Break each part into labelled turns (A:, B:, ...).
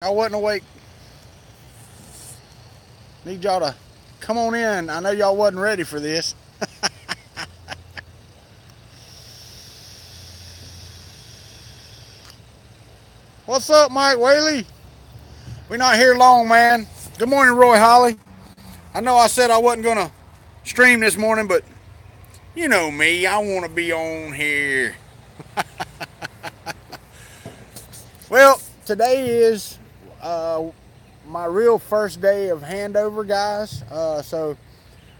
A: I wasn't awake. Need y'all to come on in. I know y'all wasn't ready for this. What's up, Mike Whaley? We're not here long, man. Good morning, Roy Holly. I know I said I wasn't going to stream this morning, but you know me. I want to be on here. Well, today is my real first day of handover, guys. So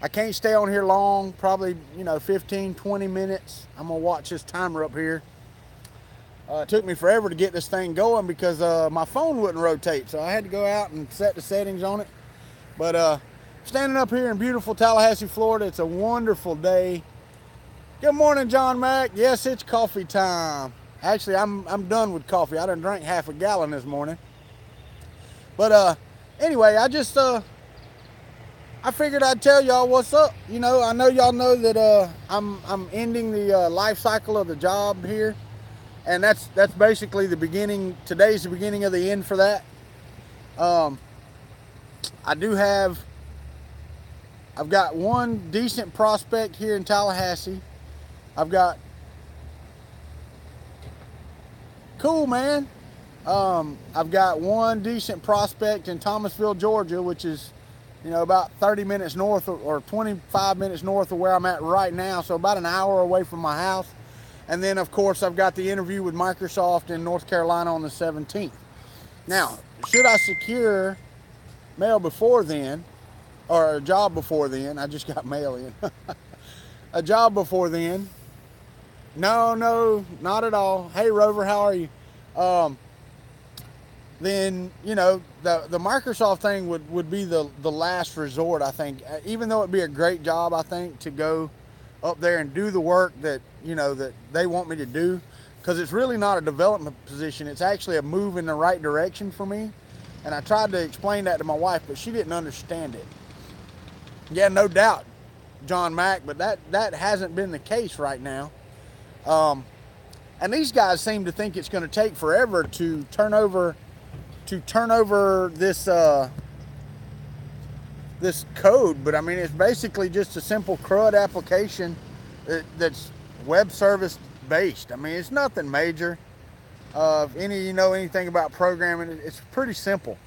A: I can't stay on here long, probably, 15, 20 minutes. I'm going to watch this timer up here. It took me forever to get this thing going because my phone wouldn't rotate, so I had to go out and set the settings on it. But standing up here in beautiful Tallahassee, Florida, it's a wonderful day. Good morning, John Mack. Yes, it's coffee time. Actually, I'm done with coffee. I done drank half a gallon this morning. But anyway, I figured I'd tell y'all what's up. I know y'all know that I'm ending the life cycle of the job here. And that's basically the beginning. Today's the beginning of the end for that. I've got one decent prospect here in Tallahassee. Cool, man. I've got one decent prospect in Thomasville, Georgia, which is, about 30 minutes north or 25 minutes north of where I'm at right now. So about an hour away from my house. And then, of course, I've got the interview with Microsoft in North Carolina on the 17th. Now, should I secure mail before then, or a job before then? I just got mail in. A job before then? No, not at all. Hey, Rover, how are you? Then, the Microsoft thing would be the last resort, I think. Even though it'd be a great job, I think, to go up there and do the work that that they want me to do, because it's really not a development position. It's actually a move in the right direction for me. And I tried to explain that to my wife, but she didn't understand it. Yeah, no doubt, John Mack, but that hasn't been the case right now. And these guys seem to think it's going to take forever to turn over this code, but I mean, it's basically just a simple CRUD application that's web service based. I mean, it's nothing major. If anything about programming, it's pretty simple.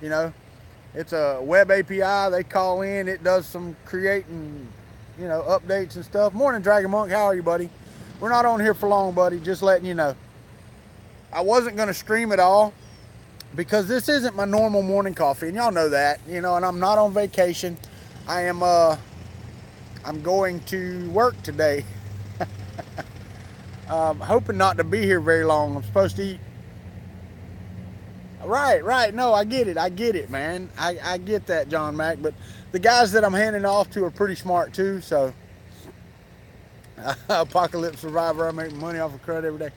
A: It's a web API. They call in, it does some creating, updates and stuff. Morning, Dragon Monk. How are you, buddy? We're not on here for long, buddy. Just letting you know. I wasn't going to stream it all, because this isn't my normal morning coffee, and y'all know that, and I'm not on vacation. I'm going to work today. Hoping not to be here very long. I'm supposed to eat. Right. No, I get it, man. I get that, John Mack, but the guys that I'm handing off to are pretty smart too, so. Apocalypse Survivor, I make money off of CRUD every day.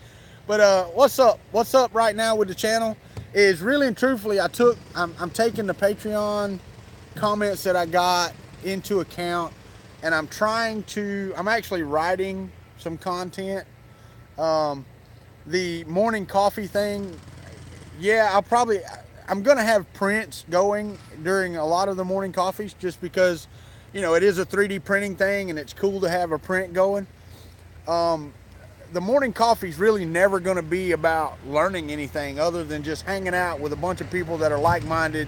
A: But what's up right now with the channel is, really and truthfully, I'm taking the Patreon comments that I got into account, and I'm actually writing some content. The morning coffee thing, yeah, I'm gonna have prints going during a lot of the morning coffees, just because it is a 3D printing thing and it's cool to have a print going. The morning coffee is really never going to be about learning anything other than just hanging out with a bunch of people that are like-minded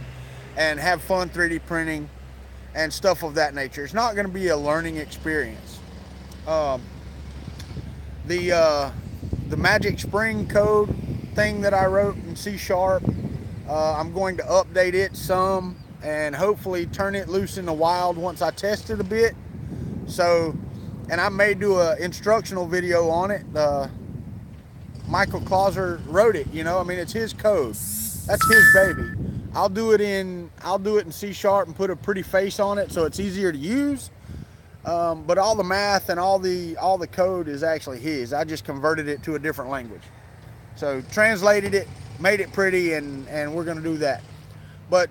A: and have fun 3D printing and stuff of that nature. It's not going to be a learning experience. The magic spring code thing that I wrote in C#, I'm going to update it some and hopefully turn it loose in the wild once I test it a bit. So, and I may do an instructional video on it. Michael Clauser wrote it, I mean, it's his code. That's his baby. I'll do it in C# and put a pretty face on it so it's easier to use. But all the math and all the code is actually his. I just converted it to a different language. So translated it, made it pretty, and we're gonna do that. But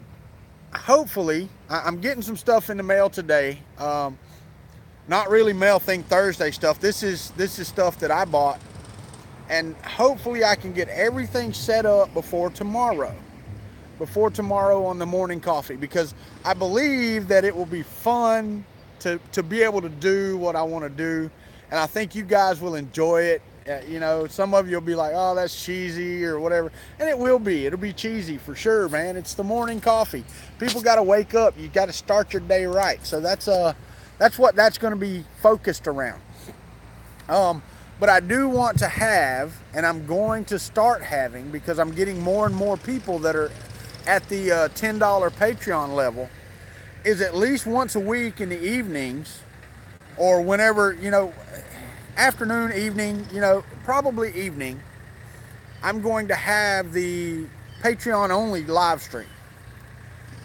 A: hopefully, I'm getting some stuff in the mail today. Not really Mail Thing Thursday stuff. This is stuff that I bought, and hopefully I can get everything set up before tomorrow. before tomorrow on the morning coffee, because I believe that it will be fun to be able to do what I want to do, and I think you guys will enjoy it. You know, some of you will be like, oh, that's cheesy or whatever, and it will be. It'll be cheesy for sure, man. It's the morning coffee. People got to wake up. You got to start your day right. So that's what that's going to be focused around. But I do want to have, and I'm going to start having, because I'm getting more and more people that are at the $10 Patreon level, is at least once a week in the evenings, or whenever, you know, afternoon, evening, you know, probably evening, I'm going to have the Patreon only live stream.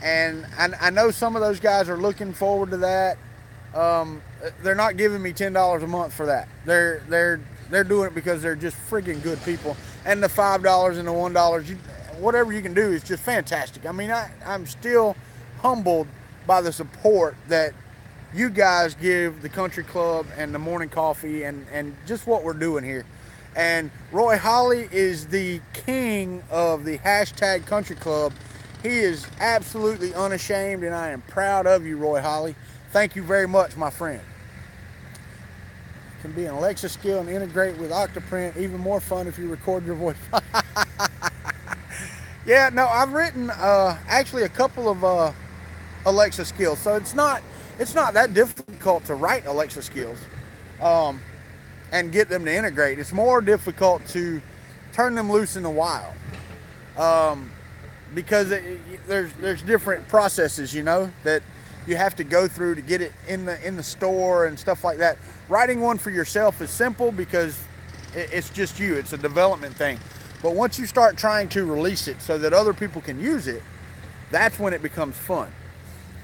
A: And I know some of those guys are looking forward to that. They're not giving me $10 a month for that. They're doing it because they're just freaking good people. And the $5 and the $1, whatever you can do is just fantastic. I mean, I'm still humbled by the support that you guys give the country club and the morning coffee and just what we're doing here. And Roy Holly is the king of the hashtag country club. He is absolutely unashamed, and I am proud of you, Roy Holly. Thank you very much, my friend. Can be an Alexa skill and integrate with Octoprint. Even more fun if you record your voice. Yeah, no, I've written actually a couple of Alexa skills, so it's not that difficult to write Alexa skills and get them to integrate. It's more difficult to turn them loose in the wild, because there's different processes, you know, that you have to go through to get it in the store and stuff like that. Writing one for yourself is simple because it's just you. It's a development thing. But once you start trying to release it so that other people can use it, that's when it becomes fun.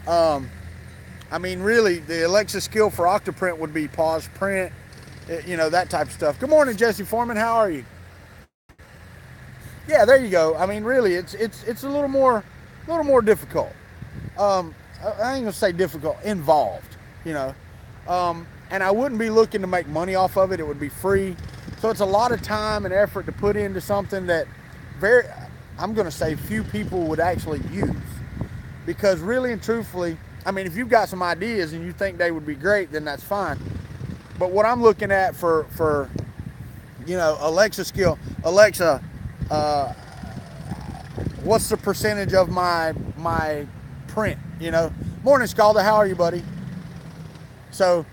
A: I mean, really, the Alexa skill for Octoprint would be pause print, you know, that type of stuff. Good morning, Jesse Foreman. How are you? Yeah, there you go. I mean, really, it's a little more difficult. I ain't gonna say difficult, involved, you know. And I wouldn't be looking to make money off of it. It would be free. So it's a lot of time and effort to put into something that I'm gonna say few people would actually use. Because really and truthfully, I mean, if you've got some ideas and you think they would be great, then that's fine. But what I'm looking at for you know, Alexa skill, Alexa, what's the percentage of my print, you know? Morning, Scalda, how are you, buddy? So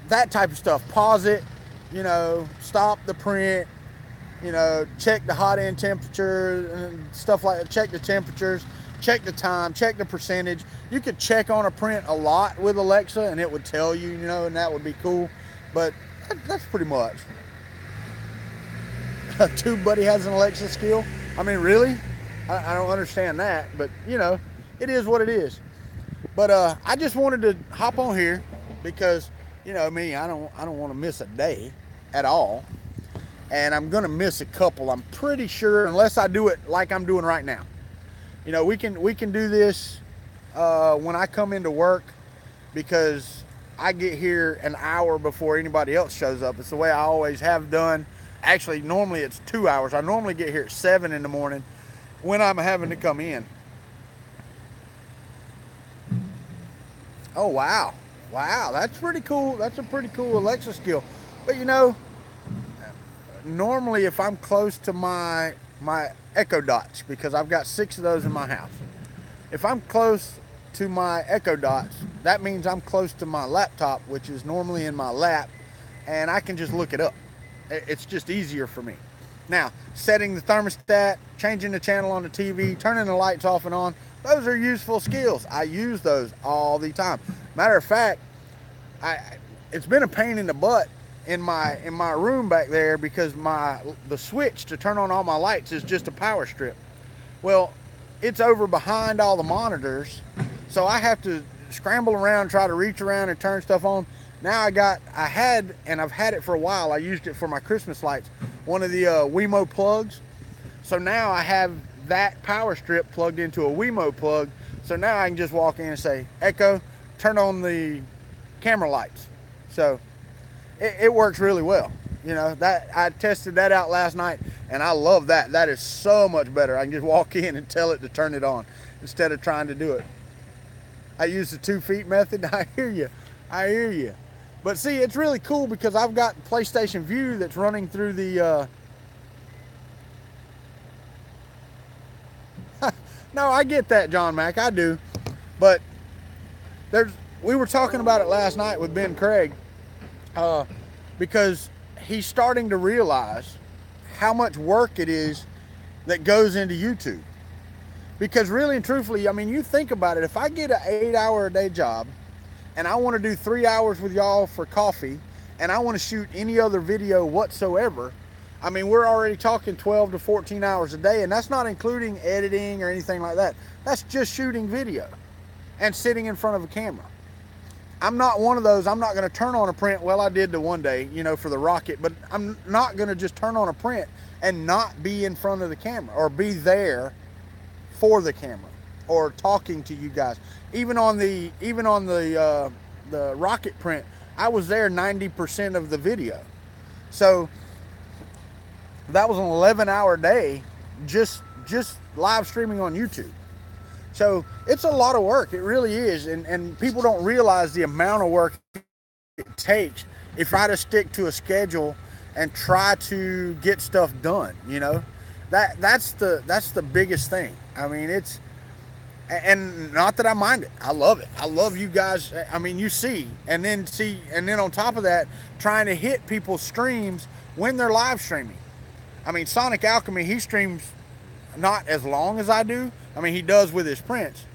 A: that type of stuff. Pause it, you know, stop the print, you know, check the hot end temperature and stuff like that. Check the temperatures, check the time, check the percentage. You could check on a print a lot with Alexa and it would tell you, you know, and that would be cool. But that's pretty much. TubeBuddy has an Alexa skill. I mean, really? I don't understand that, but you know, it is what it is. But I just wanted to hop on here because, you know me, I don't want to miss a day at all. And I'm gonna miss a couple, I'm pretty sure, unless I do it like I'm doing right now. You know, we can do this when I come into work, because I get here an hour before anybody else shows up. It's the way I always have done. Actually, normally it's 2 hours. I normally get here at 7 in the morning when I'm having to come in. Oh, wow. Wow, that's pretty cool. That's a pretty cool Alexa skill. But you know, normally if I'm close to my Echo Dots, because I've got 6 of those in my house. If I'm close to my Echo Dots, that means I'm close to my laptop, which is normally in my lap, and I can just look it up. It's just easier for me. Now, setting the thermostat, changing the channel on the TV, turning the lights off and on, those are useful skills. I use those all the time. Matter of fact, it's been a pain in the butt in my room back there, because the switch to turn on all my lights is just a power strip. Well, it's over behind all the monitors, so I have to scramble around, try to reach around and turn stuff on. Now I've had it for a while. I used it for my Christmas lights, one of the Wemo plugs. So now I have that power strip plugged into a Wemo plug. So now I can just walk in and say, Echo, turn on the camera lights. So it works really well, You know, that I tested that out last night, and I love that. That is so much better. I can just walk in and tell it to turn it on instead of trying to do it. I use the 2 feet method. I hear you. I hear you. But see, it's really cool because I've got PlayStation View that's running through the... No, I get that, John Mack. I do. But we were talking about it last night with Ben Craig because he's starting to realize how much work it is that goes into YouTube. Because really and truthfully, I mean, you think about it, if I get an 8-hour-a-day job and I want to do 3 hours with y'all for coffee and I want to shoot any other video whatsoever, I mean, we're already talking 12 to 14 hours a day, and that's not including editing or anything like that. That's just shooting video and sitting in front of a camera. I'm not one of those, I'm not going to turn on a print. Well, I did the one day, you know, for the rocket, but I'm not going to just turn on a print and not be in front of the camera or be there for the camera or talking to you guys. Even on the rocket print, I was there 90% of the video. So that was an 11-hour day just live streaming on YouTube. So it's a lot of work. It really is. And people don't realize the amount of work it takes if I just stick to a schedule and try to get stuff done, you know. That's the biggest thing. I mean, it's, and not that I mind it. I love it. I love you guys. I mean, you see, and then on top of that, trying to hit people's streams when they're live streaming. I mean, Sonic Alchemy, he streams not as long as I do. I mean, he does with his prints.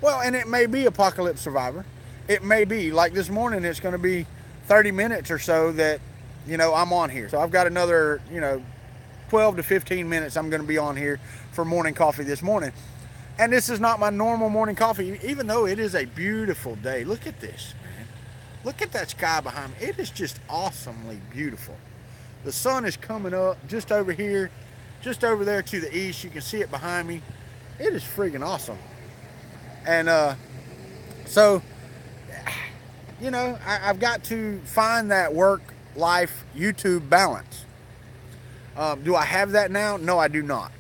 A: Well, and it may be Apocalypse Survivor. It may be, like this morning, it's going to be 30 minutes or so that, you know, I'm on here. So I've got another, you know, 12 to 15 minutes I'm going to be on here for morning coffee this morning. And this is not my normal morning coffee, even though it is a beautiful day. Look at this, man. Look at that sky behind me. It is just awesomely beautiful. The sun is coming up just over here, just over there to the east. You can see it behind me. It is friggin' awesome. And so, you know, I've got to find that work-life YouTube balance. Do I have that now? No, I do not.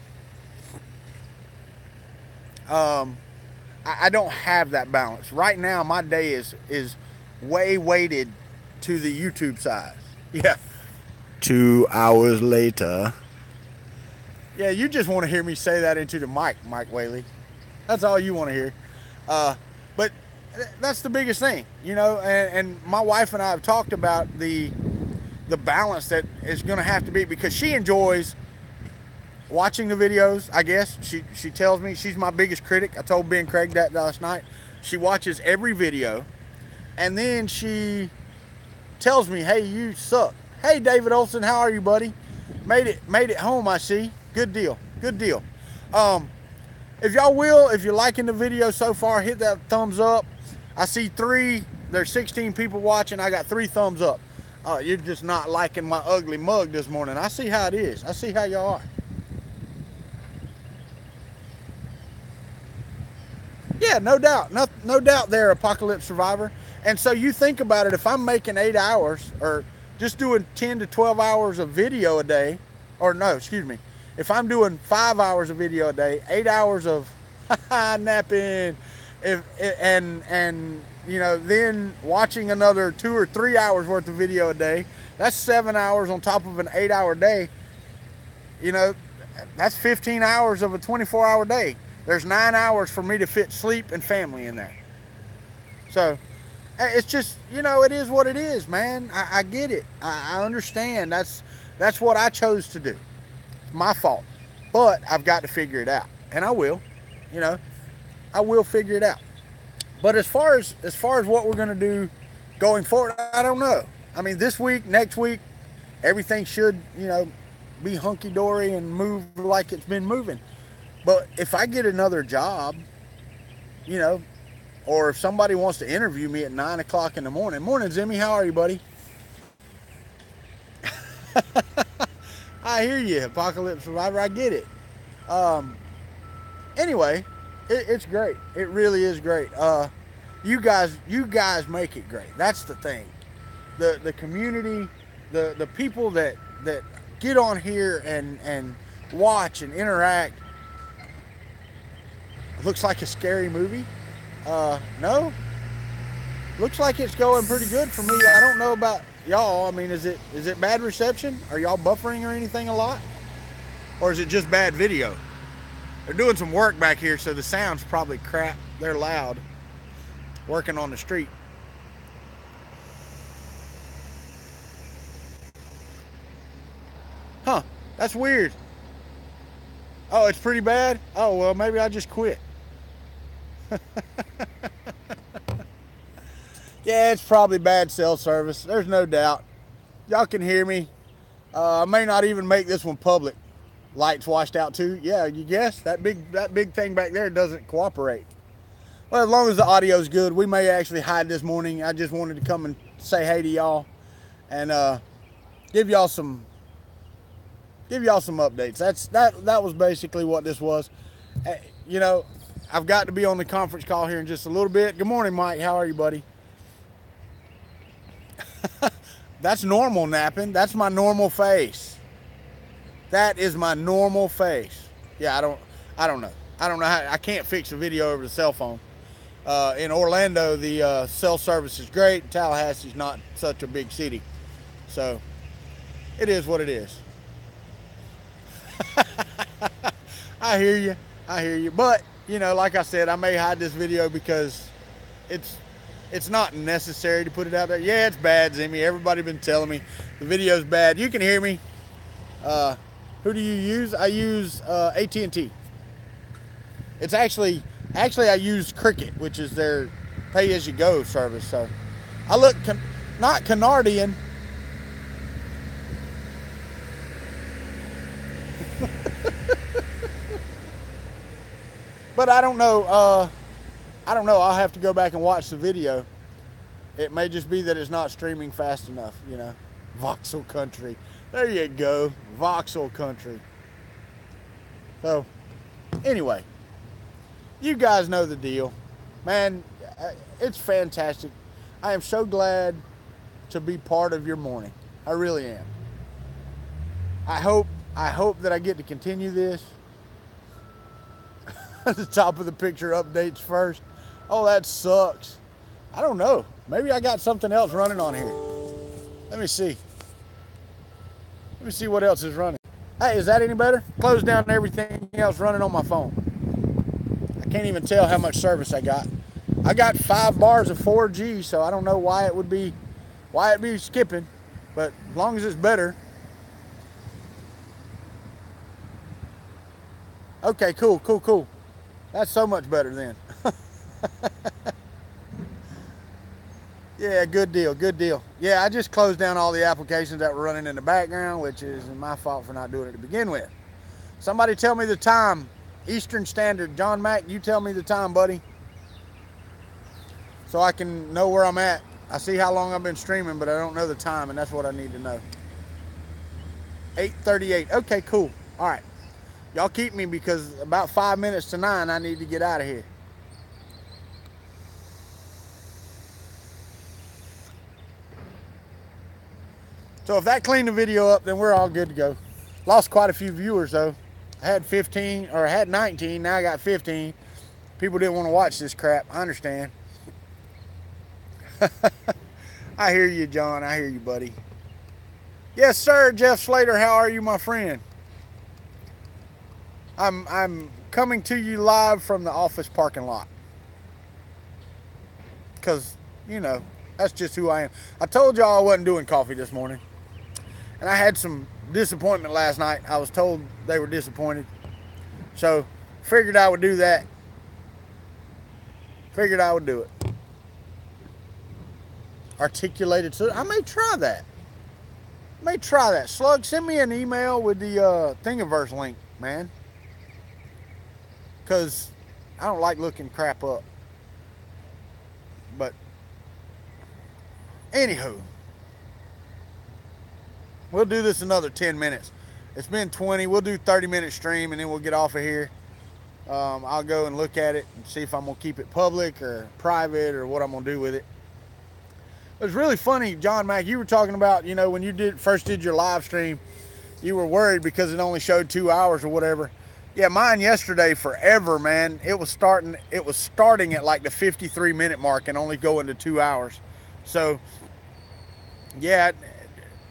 A: I don't have that balance. Right now, my day is way weighted to the YouTube side. Yeah. 2 hours later. Yeah, you just want to hear me say that into the mic, Mike Whaley. That's all you want to hear. But that's the biggest thing, you know, and my wife and I have talked about the balance that is going to have to be, because she enjoys watching the videos, I guess. She tells me she's my biggest critic. I told Ben Craig that last night. She watches every video, and then she tells me, hey, you suck. Hey, David Olson, how are you, buddy? Made it home, I see. Good deal. Good deal. If y'all will, if you're liking the video so far, hit that thumbs up. I see 3. There's 16 people watching. I got 3 thumbs up. You're just not liking my ugly mug this morning. I see how it is. I see how y'all are. Yeah, no doubt. No doubt there, Apocalypse Survivor. And so you think about it, if I'm making 8 hours or just doing 10 to 12 hours of video a day, or no, excuse me, if I'm doing 5 hours of video a day, 8 hours of napping, and you know, then watching another 2 or 3 hours worth of video a day, that's 7 hours on top of an 8-hour day. You know, that's 15 hours of a 24-hour day. There's 9 hours for me to fit sleep and family in there. So it's just, you know, it is what it is, man. I get it. I understand. That's what I chose to do. It's my fault. But I've got to figure it out. And I will. You know, I will figure it out. But as far as what we're going to do going forward, I don't know. I mean, this week, next week, everything should, you know, be hunky-dory and move like it's been moving. But if I get another job, you know, or if somebody wants to interview me at 9 o'clock in the morning. Morning, Zimmy. How are you, buddy? I hear you, Apocalypse Survivor. I get it. Anyway, it's great. It really is great. You guys make it great. That's the thing. The community the people that get on here and watch and interact. Looks like a scary movie. No, looks like it's going pretty good for me. I don't know about y'all. I mean, is it bad reception? Are y'all buffering or anything a lot? Or is it just bad video? They're doing some work back here, so the sound's probably crap. They're loud, working on the street. Huh, that's weird. Oh, it's pretty bad? Oh, well, maybe I just quit. Yeah, it's probably bad cell service. There's no doubt. Y'all can hear me. I may not even make this one public. Lights washed out too. Yeah, you guess that big thing back there doesn't cooperate. Well, as long as the audio's good, we may actually hide this morning. I just wanted to come and say hey to y'all and give y'all some updates. That was basically what this was. You know, I've got to be on the conference call here in just a little bit. Good morning, Mike. How are you, buddy? That's normal napping. That's my normal face. That is my normal face. Yeah, I don't know. I don't know how. I can't fix a video over the cell phone. In Orlando, the cell service is great. Tallahassee's not such a big city, so it is what it is. I hear you. I hear you. But you know, like I said, I may hide this video because it's not necessary to put it out there. Yeah, it's bad, Zimmy. Everybody been telling me the video's bad. You can hear me. Who do you use? I use AT&T. It's actually I use Cricket, which is their pay-as-you-go service. So I look not Canardian. But I don't know. I'll have to go back and watch the video. It may just be that it's not streaming fast enough, you know. Voxel Country. There you go. Voxel Country. So, anyway. You guys know the deal. Man, it's fantastic. I am so glad to be part of your morning. I really am. I hope that I get to continue this. The top of the picture updates first. Oh, that sucks. I don't know. Maybe I got something else running on here. Let me see. Let me see what else is running. Hey, is that any better? Close down everything else running on my phone. I can't even tell how much service I got. I got 5 bars of 4G, so I don't know why it'd be skipping, but as long as it's better. Okay, cool. That's so much better then. Yeah, good deal. Yeah, I just closed down all the applications that were running in the background, which is my fault for not doing it to begin with. Somebody tell me the time. Eastern Standard. John Mack, you tell me the time, buddy. So I can know where I'm at. I see how long I've been streaming, but I don't know the time, and that's what I need to know. 8:38. Okay, cool. All right. Y'all keep me because about 5 minutes to 9, I need to get out of here. So if that cleaned the video up, then we're all good to go. Lost quite a few viewers though. I had 15, or I had 19, now I got 15. People didn't want to watch this crap. I understand. I hear you, John. I hear you, buddy. Yes, sir, Jeff Slater. How are you, my friend? I'm coming to you live from the office parking lot. Because, you know, that's just who I am. I told y'all I wasn't doing coffee this morning. And I had some disappointment last night. I was told they were disappointed. So, figured I would do that. Figured I would do it. Articulated. So, I may try that. Slug, send me an email with the Thingiverse link, man. Because I don't like looking crap up. But, anywho. We'll do this another 10 minutes. It's been 20. We'll do 30-minute stream, and then we'll get off of here. I'll go and look at it and see if I'm going to keep it public or private or what I'm going to do with it. It was really funny, John Mack. You were talking about, you know, when you first did your live stream, you were worried because it only showed 2 hours or whatever. Yeah, mine yesterday forever, man. It was starting at like the 53-minute mark and only going to 2 hours. So, yeah,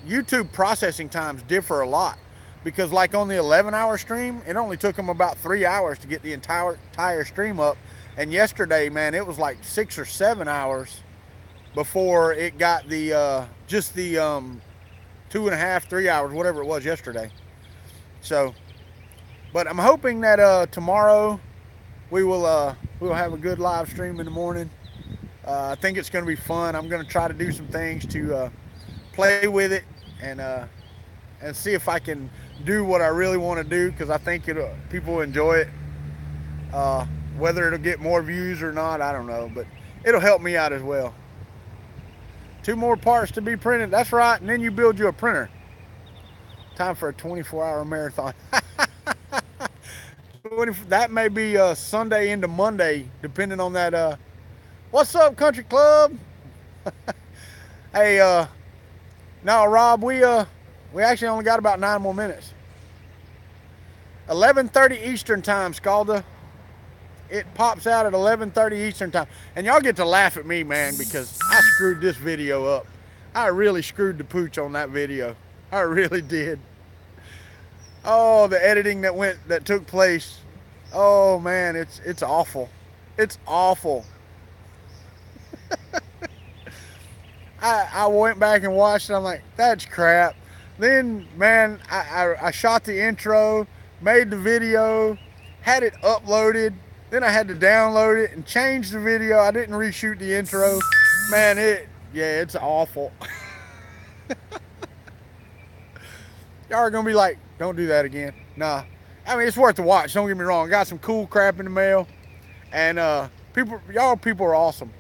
A: YouTube processing times differ a lot because, like on the 11-hour stream, it only took them about 3 hours to get the entire stream up. And yesterday, man, it was like 6 or 7 hours before it got the just the 2.5, 3 hours, whatever it was yesterday. So, but I'm hoping that tomorrow we'll have a good live stream in the morning. I think it's going to be fun. I'm going to try to do some things to play with it and see if I can do what I really want to do, because I think people will enjoy it. Whether it'll get more views or not, I don't know, but it'll help me out as well. 2 more parts to be printed. That's right, and then you build you a printer. Time for a 24-hour marathon. That may be Sunday into Monday, depending on that. What's up, Country Club? Hey, no, Rob, we actually only got about 9 more minutes. 11:30 Eastern time, Scalda. It pops out at 11:30 Eastern time. And y'all get to laugh at me, man, because I screwed this video up. I really screwed the pooch on that video. I really did. Oh, the editing that took place. Oh man, it's awful. It's awful. I went back and watched it. I'm like, that's crap. Then, man, I shot the intro, made the video, had it uploaded. Then I had to download it and change the video. I didn't reshoot the intro. Man, it's awful. Y'all are going to be like, don't do that again. Nah. I mean, it's worth the watch. Don't get me wrong. Got some cool crap in the mail. And y'all people are awesome.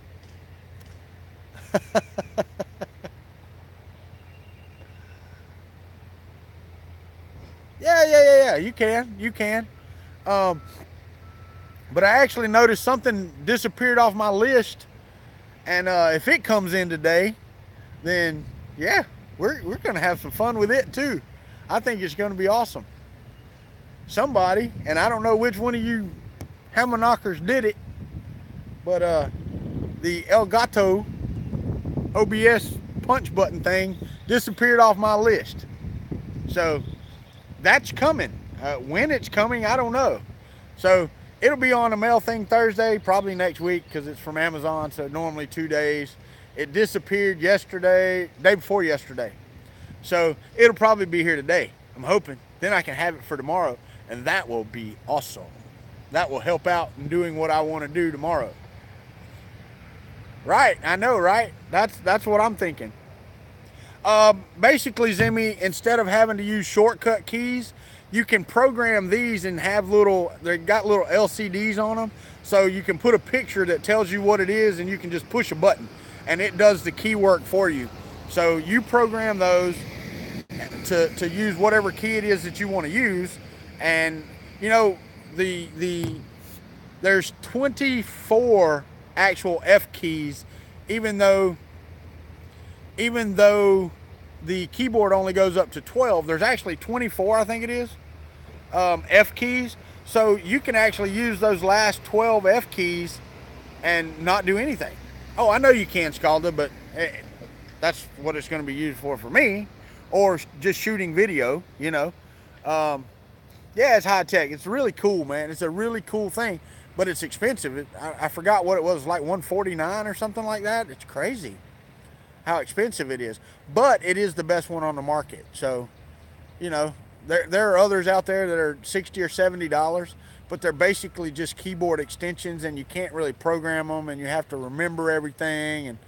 A: Yeah. You can. But I actually noticed something disappeared off my list. And if it comes in today, then yeah, we're going to have some fun with it too. I think it's going to be awesome. Somebody, and I don't know which one of you hammer knockers did it, but the El Gato OBS punch button thing disappeared off my list. So that's coming. When it's coming, I don't know. So it'll be on the mail thing Thursday, probably next week, because it's from Amazon, so normally 2 days. It disappeared day before yesterday. So it'll probably be here today, I'm hoping. Then I can have it for tomorrow, and that will be awesome. That will help out in doing what I want to do tomorrow. Right, I know, right? That's what I'm thinking. Basically, Zimmy, instead of having to use shortcut keys, you can program these and have they got little LCDs on them. So you can put a picture that tells you what it is, and you can just push a button and it does the key work for you. So you program those to use whatever key it is that you want to use. And you know, there's 24 actual F keys, even though the keyboard only goes up to 12. There's actually 24, I think it is, F keys. So you can actually use those last 12 F keys and not do anything. Oh, I know you can, Scalda, but that's what it's going to be used for me, or just shooting video, you know. Yeah, it's high tech. It's really cool, man. It's a really cool thing, but it's expensive. I forgot what it was, like $149 or something like that. It's crazy how expensive it is, but it is the best one on the market. So, you know, there are others out there that are $60 or $70, but they're basically just keyboard extensions, and you can't really program them, and you have to remember everything. And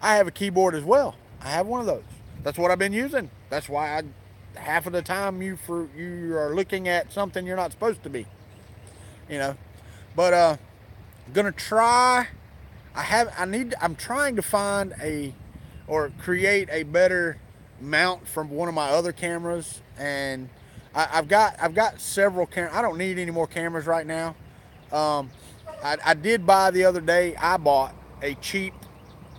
A: I have a keyboard as well. I have one of those. That's what I've been using. That's why half of the time you are looking at something you're not supposed to be, you know. But I'm gonna try. I'm trying to find or create a better mount from one of my other cameras, and I've got several cameras. I don't need any more cameras right now. I did buy the other day. I bought a cheap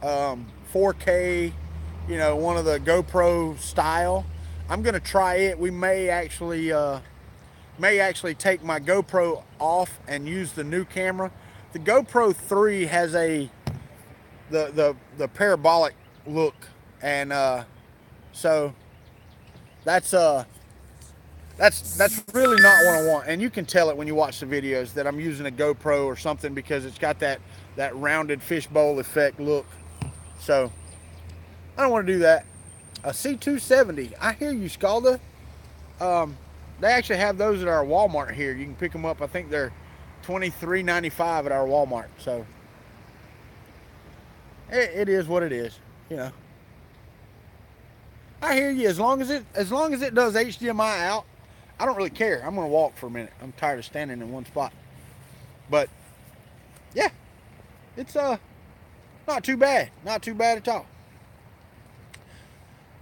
A: 4K, you know, one of the GoPro style. I'm gonna try it. We may actually take my GoPro off and use the new camera. The GoPro 3 has the parabolic look, and so that's that's really not what I want. And you can tell it when you watch the videos that I'm using a GoPro or something, because it's got that rounded fishbowl effect look. So I don't want to do that. A C270. I hear you, Scalda. They actually have those at our Walmart here. You can pick them up. I think they're $23.95 at our Walmart. So it is what it is, you know. I hear you. As long as it does HDMI out, I don't really care. I'm gonna walk for a minute. I'm tired of standing in one spot. But yeah, it's not too bad. Not too bad at all.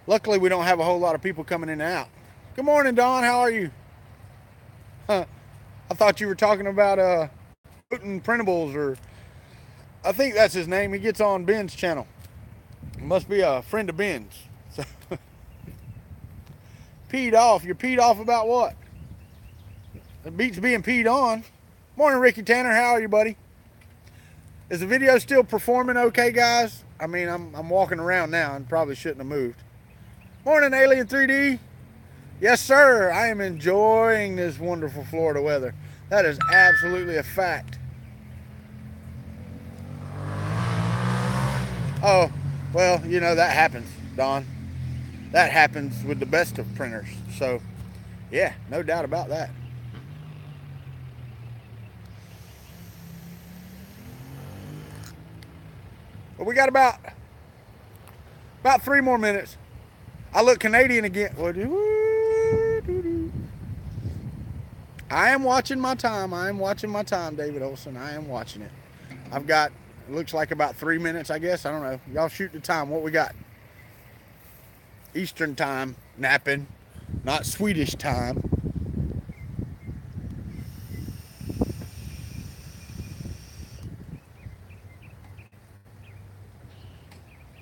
A: Luckily, we don't have a whole lot of people coming in and out. Good morning, Don. How are you? I thought you were talking about Putin Printables, or I think that's his name. He gets on Ben's channel. He must be a friend of Ben's. So, peed off. You're peed off about what? It beats being peed on. Morning, Ricky Tanner. How are you, buddy? Is the video still performing okay, guys? I mean, I'm walking around now and probably shouldn't have moved. Morning, Alien 3D. Yes, sir. I am enjoying this wonderful Florida weather. That is absolutely a fact. Oh, well, you know, that happens, Don. That happens with the best of printers. So, yeah, no doubt about that. But we got about 3 more minutes. I look Canadian again. I am watching my time. I am watching my time, David Olson. I am watching it. I've got, it looks like about 3 minutes, I guess. I don't know. Y'all shoot the time. What we got? Eastern time, napping, not Swedish time.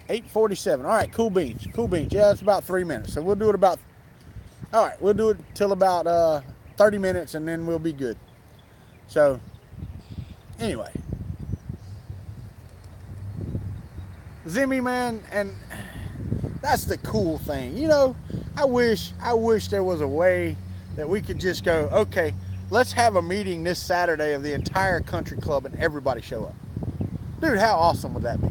A: $8:47. All right, cool beans. Cool beans. Yeah, it's about 3 minutes. So we'll do it about, all right, we'll do it till about 30 minutes, and then we'll be good. So, anyway. Zimmy, man, and that's the cool thing. You know, I wish there was a way that we could just go, okay, let's have a meeting this Saturday of the entire country club and everybody show up. Dude, how awesome would that be?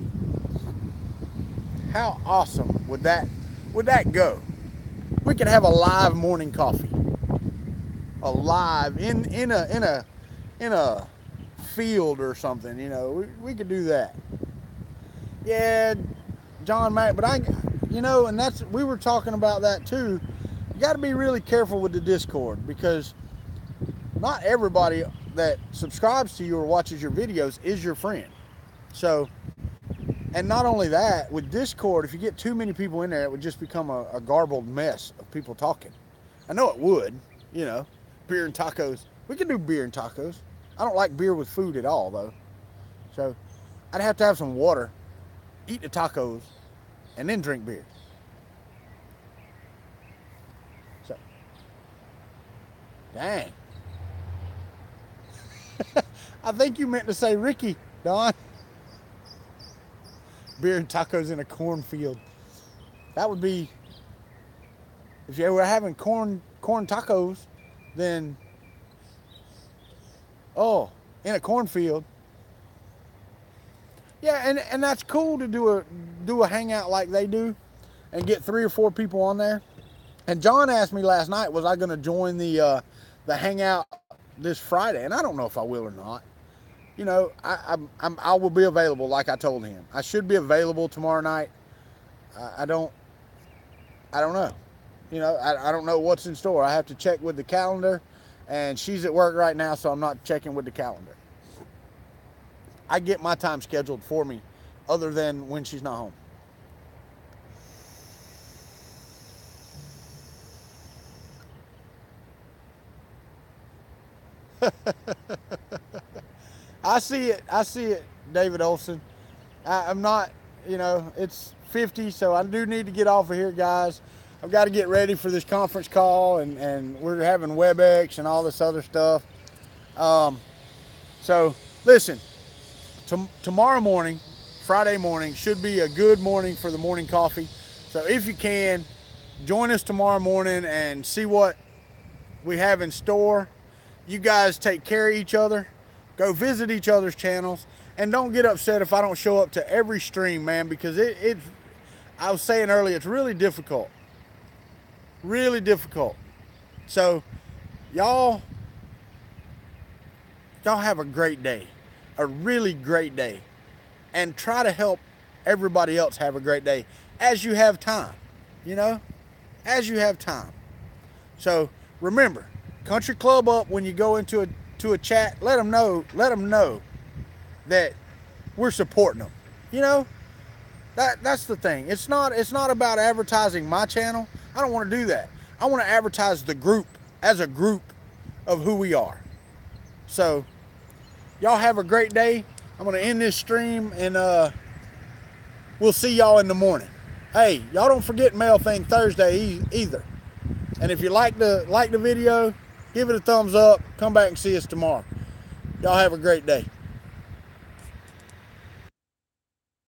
A: How awesome would that go? We could have a live morning coffee. A live in a field or something, you know. We could do that. Yeah, John Mack, but you know, and that's, we were talking about that too. You got to be really careful with the Discord, because not everybody that subscribes to you or watches your videos is your friend. So, and not only that, with Discord, if you get too many people in there, it would just become a garbled mess of people talking. I know it would, you know, beer and tacos. We can do beer and tacos. I don't like beer with food at all, though. So I'd have to have some water, eat the tacos, and then drink beer. So, dang. I think you meant to say Ricky, Don. Beer and tacos in a cornfield. That would be, if you were having corn tacos, then, oh, in a cornfield. Yeah, and that's cool to do a hangout like they do, and get 3 or 4 people on there. And John asked me last night, was I going to join the hangout this Friday? And I don't know if I will or not. You know, I will be available, like I told him. I should be available tomorrow night. I don't know. You know, I don't know what's in store. I have to check with the calendar, and she's at work right now, so I'm not checking with the calendar. I get my time scheduled for me, other than when she's not home. I see it, David Olson. I'm not, you know, it's 50, so I do need to get off of here, guys. I've got to get ready for this conference call, and we're having WebEx and all this other stuff. So listen, tomorrow morning, Friday morning, should be a good morning for the morning coffee. So if you can, join us tomorrow morning and see what we have in store. You guys take care of each other. Go visit each other's channels. And don't get upset if I don't show up to every stream, man, because I was saying earlier, it's really difficult. Really difficult. So y'all have a great day. A really great day. And try to help everybody else have a great day as you have time, you know, as you have time. So remember, country club up when you go into a chat. Let them know that we're supporting them. You know, that's the thing. It's not about advertising my channel. I don't want to do that. I want to advertise the group as a group of who we are. So y'all have a great day. I'm going to end this stream, and we'll see y'all in the morning. Hey, y'all don't forget Mail Thing Thursday either. And if you like the video, give it a thumbs up. Come back and see us tomorrow. Y'all have a great day.